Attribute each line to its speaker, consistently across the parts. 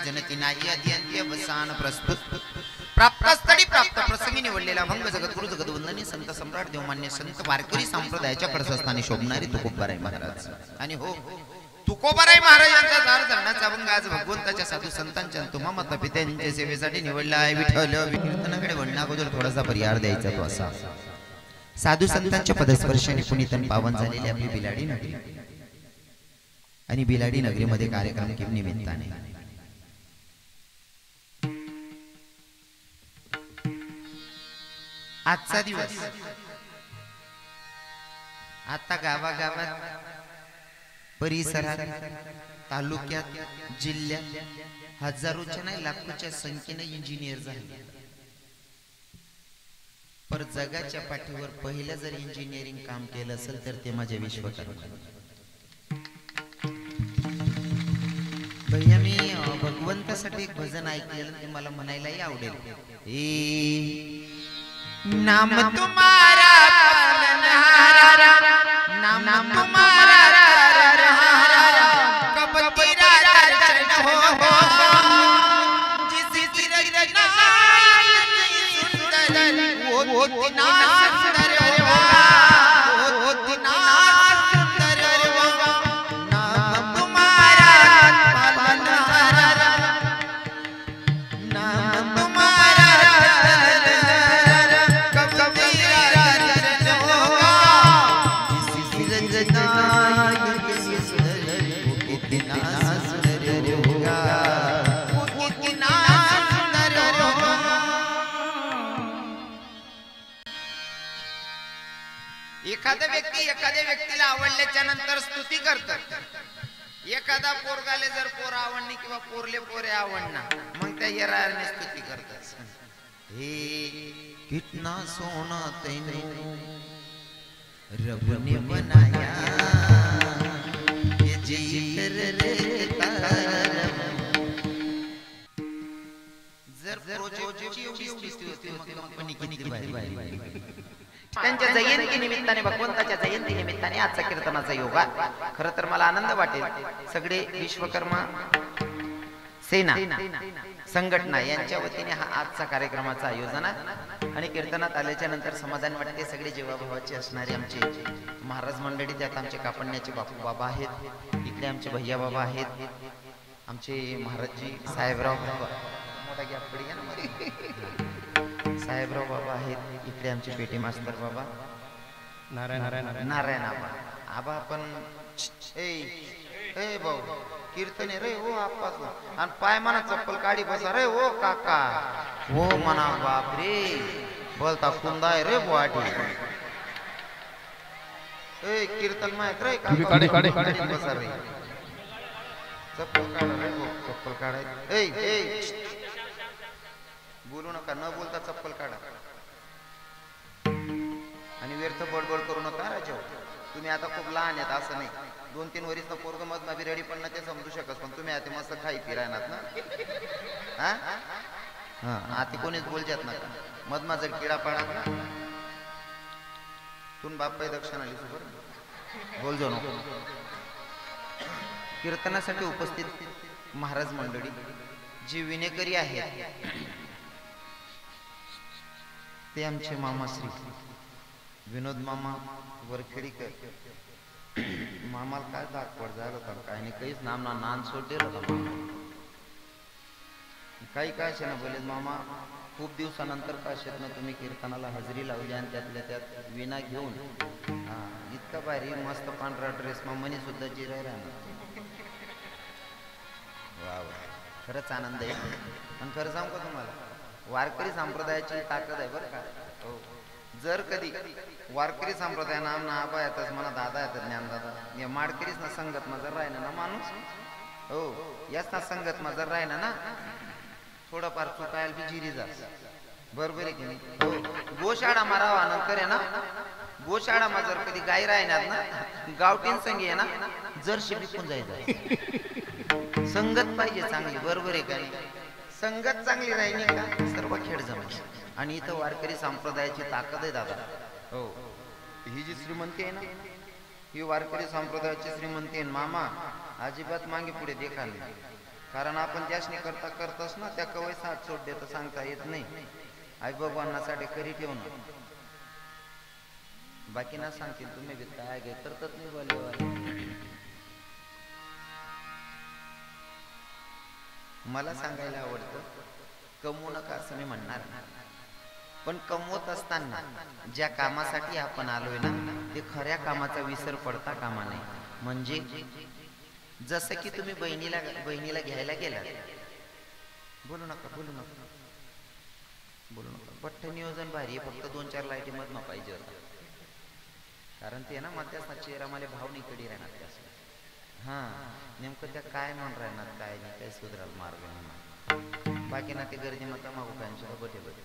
Speaker 1: जनती नाही अत्यंत अवसान प्रस्तुत प्राप्तस्थळी प्राप्त प्रसंगी निवडलेला भंग जगद्गुरु जगद्वंदनी संत सम्राट देवमान्य संत वारकरी संप्रदायाच्या प्रशस्तानी शोभणारी तुकोबाराय महाराज आणि हो तुकोबाराय महाराजांचा दार धरणाचा भंग आज भगवंताच्या साधू संतांच्या तुम्हा माता पित्यांच्या सेवेसाठी निवडला आहे. विठ्ठल कीर्तनाकडे वळण्या अगोदर थोडासा परिहार द्यायचा तो असा. साधू संतांच्या पदस्पर्शाने पुनीतन पावन झालेली आपली बिलाडी नगरी आणि बिलाडी नगरीमध्ये कार्यक्रम किम निमित्ताने आजचा दिवस आता गावागावात परिसरात तालुक्यात जिल्ह्यात हजारोच्या नाही लाखोच्या संख्येने इंजिनियर झाले. पर जगाच्या पाठीवर पहिलं जर इंजिनिअरिंग काम केलं असेल तर ते माझे विश्वकर्मा. भैया मी भगवंतासाठी एक भजन ऐकलेलं ते मला म्हणायलाही आवडेल. नाम तुम्हारा पालनहारा नाम तुम्हारा तारनहारा कब तेरा दर्शन हो जिस रचना सुंदर वो तिना सुंदर होगा वो तिना सुंदर होगा. नाम तुम्हारा पालनहारा नाम तुम्हारा एखादा व्यक्ती एखाद्या व्यक्तीला आवडल्याच्या नंतर स्तुती करतात. एखादा पोरगाले जर पोर आवडणे किंवा पोरले पोरे आवडणार मग त्या येराने स्तुती करतात. हे कितना सोना तैने रब ने बनाया ये जिगर रे तारम. जर प्रोजेक्टची एवढी स्तुती होती मग कंपनी किती भारी. त्यांच्या जयंती निमित्ताने भगवंताच्या जयंती निमित्ताने आजचा कीर्तनाचा योग आहे. खरं तर मला आनंद वाटेल सगळे विश्वकर्मा सेना संघटना यांच्या वतीने हा आजचा कार्यक्रमाचा आयोजन आहे. आणि कीर्तनात आल्याच्या नंतर समाधान वाटते. सगळे जीवाभावाचे असणारे आमचे महाराज मंडळी त्यात आमचे कापण्याचे बापू बाबा आहेत. इकडे आमचे भैया बाबा आहेत. आमचे महाराजजी साहेबराव बाबा मोठा गॅप पडी ना साहेबराव बाबा आहेत. इकडे आमचे पेटी मास्तर बाबा नारायण आबा आबा पण ए भाऊ कीर्तन रे हो आपास आणि पाय म्हणा चप्पल काढी बसा रे हो काका हो म्हणा बाप रे बोलता कुंदाय रे बुवाटी. ए कीर्तन माहित रे बसा रे चप्पल काढ रे हो चप्पल काढाय. ए बोलू नका न बोलता चप्पल काढा आणि व्यर्थ बडबड करू नका राजा. तुम्ही आता खूप लहान आहेत असं नाही. 2-3 वर्ष पोरग मधना बी रेडी पण ते समजू शकत पण तुम्ही आता मस्त खाई फिरायनात ना. हा आता कोणीच बोलच्यात नका मधमा जर किडा पाडा ना तुम बाप पाय दक्षिण आली सुपर बोल जो नको. कीर्तनासाठी उपस्थित महाराज मंडळी जी विनेकरी आहेत ते आमचे मामा श्री विनोद मामा वरखेडीकर. मामाला काय दाग पड झालं होता काय नाही काहीच नाम नान सोड दिलं होता. काही काय ना बोले मामा खूप दिवसानंतर काशेतनं तुम्ही कीर्तनाला हजेरी लावली आणि त्यातल्या त्यात विना घेऊन इतका भारी मस्त पांढरा ड्रेस मामाने सुद्धा जिराय राहणार. वा वा खरंच आनंद आहे. आणि खरं सांगू का तुम्हाला वारकरी संप्रदायाची ताकद आहे बरं का. हो जर कधी वारकरी संप्रदाय नाम ना आबा येतच मला दादा येतात ज्ञानदादा मी माडकरीच ना संगत मा जर राहिना ना माणूस हो याच ना संगत मा जर राहिना ना थोडंफार चुकायला बी जिरी जा बरोबर आहे की नाही. गोशाळा मारावा नंतर आहे ना, गोशाळा मा जर कधी गाय राहणार ना गावठीन संगी आहे ना जर्शी विकून जायचं. संगत पाहिजे चांगली बरोबर आहे का नाही. संगत चांगली राहिली का सर्व खेळ जमेल. आणि इथं वारकरी संप्रदायाची ताकद आहे दादा. हो ही जी श्रीमंती आहे ना ही वारकरी संप्रदायाची श्रीमंती आहे मामा. अजिबात मागे पुढे देखा नाही. कारण आपण त्यासनी करता करताच ना त्या कवय साथ सोड देता सांगता येत नाही. आई भगवानासाठी करी ठेवणं बाकी ना सांगतील तुम्ही बी काय गे करतच नाही बोलले. मला सांगायला आवडतं कमवू नका असं मी म्हणणार नाही, पण कमवत असताना ज्या कामासाठी आपण आलोय ना ते खऱ्या कामाचा विसर पडता कामा नये. म्हणजे जसं की तुम्ही बहिणीला घ्यायला गेलात. बोलू नका बोलू नका बोलू नका. पट्ट नियोजन भारी आहे, फक्त 2-4 लाईटी मधनं पाहिजे होता. कारण ते ना मध्याचा चेहरा मला भाव नाही कडी राहणार त्यास. हा नेमकं त्या काय म्हणून राहणार काय नाही काय सुधराल मार्ग नाही. बाकी ना ते गर्दी मग मागू काय बटे बटे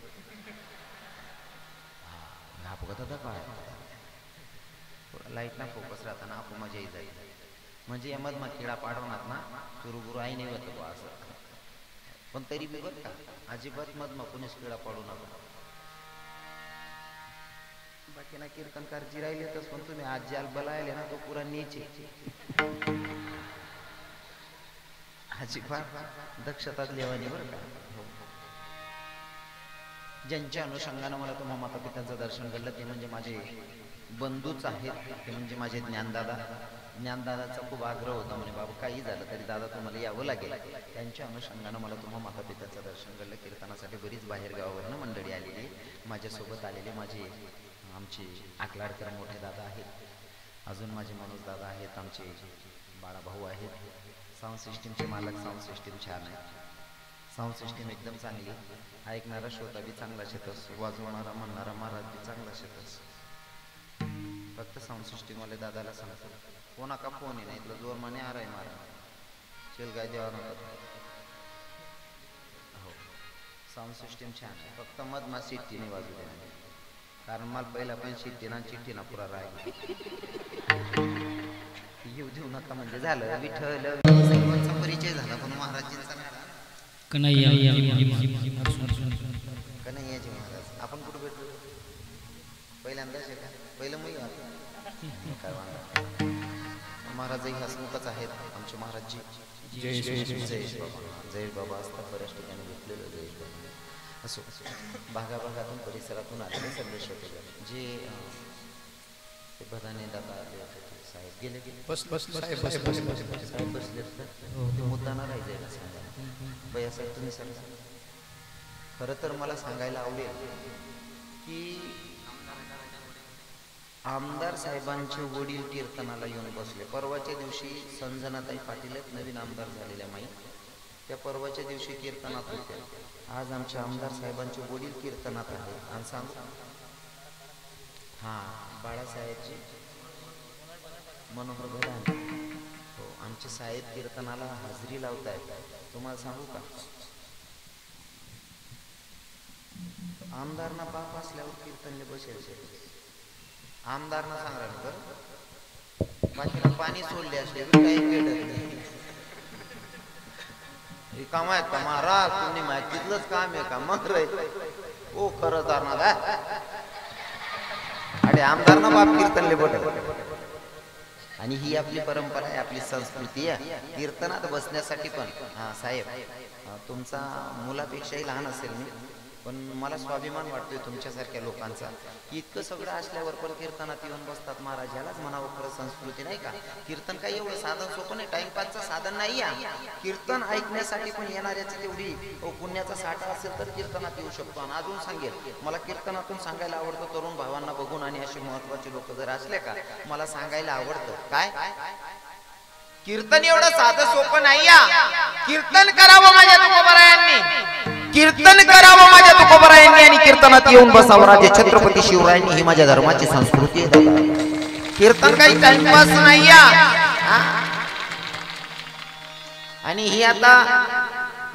Speaker 1: लाईट ना फोकस राहताना आपण मजा येत जाईल. म्हणजे यामध मग किडा पाडवणार ना चुरुबुरु आई नाही होत असं. पण तरी बी बघ का अजिबात मध मग कोणीच किडा पाडू नका. बाकी ना कीर्तनकार जी राहिलेतच पण तुम्ही आज ज्याला बलायले ना तो पुरा नीचे अजिबात दक्षता लेवानी बरं का. ज्यांच्या अनुषंगानं मला तुम्हा माता पित्यांचं दर्शन घडलं ते म्हणजे माझे बंधूच आहेत. ते म्हणजे माझे ज्ञानदादा. ज्ञानदादाचा खूप आग्रह होता म्हणे बाबा काही झालं तरी दादा तुम्हाला यावं लागेल. त्यांच्या अनुषंगानं मला तुम्हा माता पित्यांचं दर्शन घडलं. कीर्तनासाठी बरीच बाहेर गावावरनं मंडळी आलेली माझ्यासोबत आलेली. माझे आमचे आकलाडकर मोठे दादा आहेत, अजून माझे मनोज दादा आहेत, आमचे बाळाभाऊ आहेत. साऊंड सिस्टीमचे मालक. साऊंड सिस्टीम छान आहे, साऊंड सिस्टीम एकदम चांगली. ऐकणारा श्रोता बी चांगला शेतस, वाजवणारा म्हणणारा महाराज बी चांगला शेतस. फक्त साऊंड सिस्टीमवाले दादाला सांगतो कोणा का फोन आहे नाही तुला जोर माने आराय मारा चल काय देवा नका. हो साऊंड सिस्टीम छान आहे, फक्त मधमा शिट्टी नाही वाजू दे. कारण मला पहिला पण शिट्टी ना चिठ्ठी ना पुरा राहील. येऊ देऊ नका म्हणजे झालं. विठ्ठल सर्वांचा परिचय झाला पण महाराजांचा कन्हैयाजी महाराज. आपण कुठे भेटलो पहिल्यांदाच आहे का? पहिलं मी काय वाटत महाराजही हसमुखच आहेत आमचे महाराजजी. जयेश बाबा असतात बऱ्याच ठिकाणी भेटलेलं. जयेश बाबा असो भागाभागातून परिसरातून आलेले सगळे श्रोते जे ते बधाने दादा साहेब गेले साहेब बसले तर मुद्दाना राहायचं आहे ना सांगा बया साहेब तुम्ही सांगा. खरं तर मला सांगायला आवडेल की आमदार साहेबांचे वडील कीर्तनाला येऊन बसले. परवाच्या दिवशी संजनाताई पाटील आहेत नवीन आमदार झालेल्या माई. त्या परवाच्या दिवशी कीर्तनात होत्या. आज आमच्या आमदार साहेबांचे वडील कीर्तनात आहेत. आणि सांगू हा बाळासाहेबजी मनोहर भदाने हो आमचे साहेब कीर्तनाला हाजरी लावतायत. तुम्हाला सांगू का आमदारना बाप असल्यावर कीर्तनले बसायचे. आमदारना सांगा तर बाकीला पाणी सोडले असले काही भेटत नाही. हे काम आहेत का महाराज तुम्ही माहितीतलंच काम आहे का मग रे ओ खरं जाणार अरे आमदारना बाप कीर्तनले बट. आणि ही आपली परंपरा आहे आपली संस्कृती आहे कीर्तनात बसण्यासाठी पण. हा साहेब तुमचा मुलापेक्षाही लहान असेल मी पण मला स्वाभिमान वाटतोय तुमच्यासारख्या लोकांचा की इतकं सगळं असल्यावर पण कीर्तनात येऊन बसतात. महाराज यालाच म्हणावं खरं संस्कृती नाही का. कीर्तन काही एवढं साधन सोपं नाही, टाइमपासचं साधन नाही आहे. कीर्तन ऐकण्यासाठी पण येणाऱ्याची तेवढी पुण्याचा साठा असेल तर कीर्तनात येऊ शकतो. आणि अजून सांगेल मला कीर्तनातून सांगायला आवडतं तरुण भावांना बघून आणि असे महत्वाचे लोक जर असले का मला सांगायला आवडतं काय कीर्तन एवढं साधं सोपं नाही. कीर्तन करावं माझ्या तुकोबारायांनी, कीर्तन करावं माझ्या तुकोबारायांनी आणि कीर्तनात येऊन बसावं. राजे छत्रपती शिवरायांनी ही माझ्या धर्माची संस्कृती आहे. कीर्तन काही टाइमपास नाही. आणि ही आता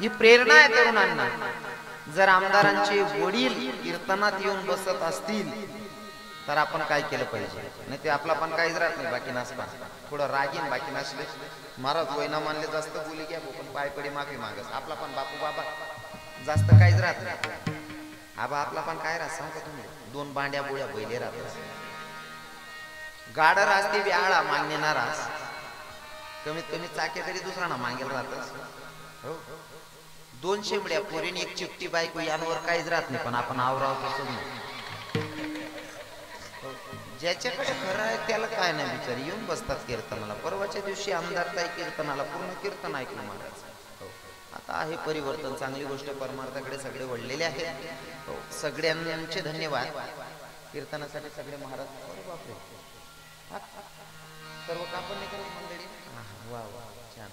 Speaker 1: ही प्रेरणा आहे तरुणांना. जर आमदारांचे वडील कीर्तनात येऊन बसत असतील तर आपण काय केलं पाहिजे? नाही ते आपला पण काहीच राहत नाही. बाकी नाचपा थोडं रागीन, बाकी नाचले महाराज वैना मानले जास्त बोली घ्या पण पाय पडी माफी मागस. आपला पण बापू बाबा जास्त काहीच राहत नाही. आबा आपला पण काय राहत सांगा तुम्ही? दोन बांड्या बोळ्या बैले राहत. गाड राहते व्याळा मागणे नाराज, कमीत कमी चाके तरी दुसरा ना मागेल राहतच. हो, दोन शेंबड्या पोरीने एक चिपटी बायको यांवर काहीच राहत नाही. पण आपण आवराव तसंच नाही. ज्याच्याकडे खरं आहे त्याला काय नाही विचार येऊन बसतात कीर्तनाला. परवाच्या दिवशी आमदार ताई कीर्तनाला पूर्ण कीर्तन ऐकलं महाराज. आता आहे परिवर्तन, चांगली गोष्ट. परमार्थाकडे सगळे वळलेले आहेत. हो, सगळ्यांचे धन्यवाद. कीर्तनासाठी सगळे महाराज बापरे सर्व कापड नाही करत मंडळी. वा वा छान,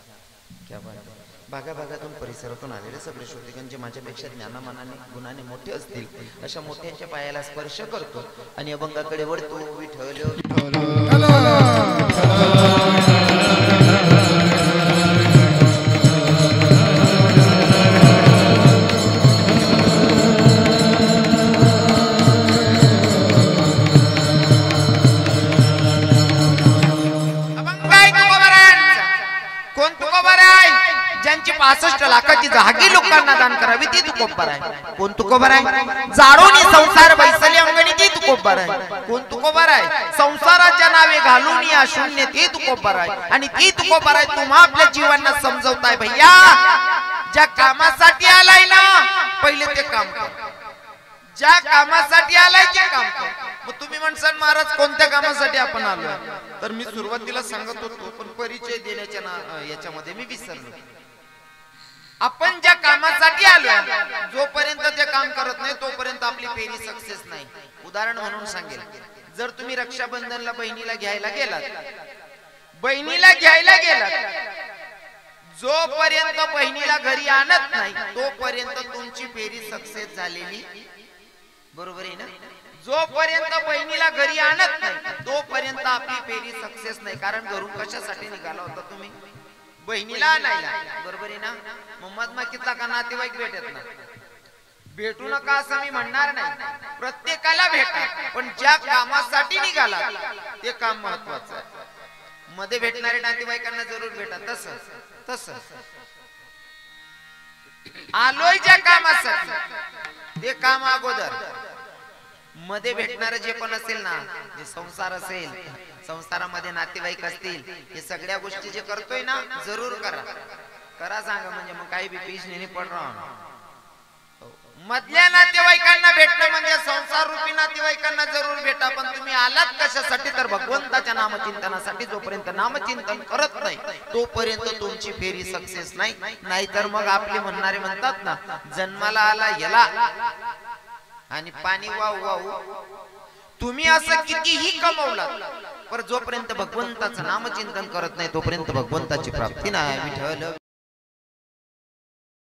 Speaker 1: क्या बात. भागाभागातून परिसरातून आलेले सगळे श्रोतिकांचे जे माझ्यापेक्षा ज्ञानामानाने गुणाने मोठे असतील अशा मोठ्यांच्या पायाला स्पर्श करतो आणि अभंगाकडे वळतो. विठ्ठल ज्यांची 65 लाखाची जहागी लोकांना दान करावी ती तुकोबर आहे. कोण तुकोबर आहे? जाळून संसार बैसली अंगणी ती तुकोबर आहे. कोण तुकोबर आहे? संसाराच्या नावे घालून या शून्य ती तुकोबर आहे. आणि ती तुकोबर आहे तुम्हा आपल्या जीवांना समजवताय. भैया ज्या कामासाठी आलाय ना पहिले ते काम कर. ज्या कामासाठी आलाय ते काम कर. मग तुम्ही म्हणसान महाराज कोणत्या कामासाठी आपण आलो? तर मी सुरुवातीला सांगत होतो पण परिचय देण्याच्या याच्यामध्ये मी विसरलो. आपण ज्या कामासाठी आलोय जोपर्यंत ते काम करत नाही तोपर्यंत आपली फेरी सक्सेस नाही. उदाहरण म्हणून सांगेल, जर तुम्ही रक्षाबंधनला बहिणीला घ्यायला गेलात, जोपर्यंत बहिणीला घरी आणत नाही तोपर्यंत तुमची फेरी सक्सेस झालेली बरोबर आहे ना. जोपर्यंत बहिणीला घरी आणत नाही तोपर्यंत आपली फेरी सक्सेस नाही. कारण घरून कशासाठी निघाला होता तुम्ही? बहिणीला आणायला बरोबर आहे ना. मोहम्मद माकितला का नातेवाईक भेटत ना, भेटू नका असं मी म्हणणार नाही. प्रत्येकाला भेटा, पण ज्या कामासाठी निघाला ते काम महत्वाचं आहे. मध्ये भेटणारे नातेवाईकांना जरूर भेटा. तसं आलोय ज्या कामासाठी ते काम अगोदर. मध्ये भेटणार जे पण असेल ना, जे संसार असेल, संसारामध्ये नातेवाईक असतील, हे सगळ्या गोष्टी जे करतोय ना जरूर करा सांगा. म्हणजे मग काही बी पीछे पड रहा. मधल्या नातेवाईकांना भेटणं म्हणजे संसार रूपी नातेवाईकांना जरूर भेटा. पण तुम्ही आलात कशासाठी? तर भगवंताच्या नामचिंतनासाठी. जोपर्यंत नामचिंतन करत नाही तोपर्यंत तुमची फेरी सक्सेस नाही. नाहीतर मग आपले म्हणणारे म्हणतात ना, जन्माला आला याला आणि पाणी वाहू. तुम्ही असं कितीही कमवलात पण जोपर्यंत भगवंताचं नामचिंतन करत नाही तोपर्यंत भगवंताची प्राप्ती नाही. विठ्ठल